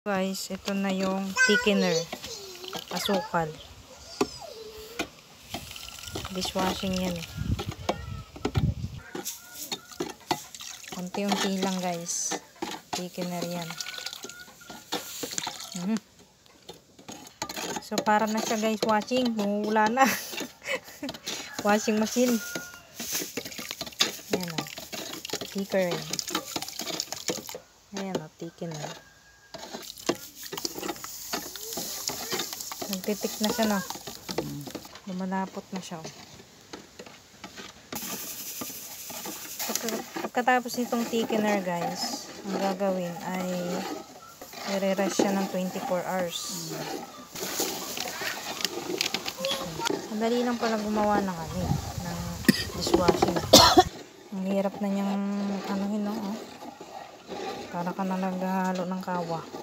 Guys, ito na yung thickener, asukal. Dishwashing yan eh. Unti-unti lang guys. Thickener yan. So para na siya guys washing. Wala na. Washing machine. Ayan o. Thicker yan. Ayan o, thickener. Nagtitik na siya, no? Lumalapot na siya. Pagkatapos nitong thickener, guys, ang gagawin ay i-rest siya ng 24 hours. Ang dali lang pala gumawa ng ng dishwashing. Ang hirap na niyang anuhin, no? Para ka na naghahalo ng kawa.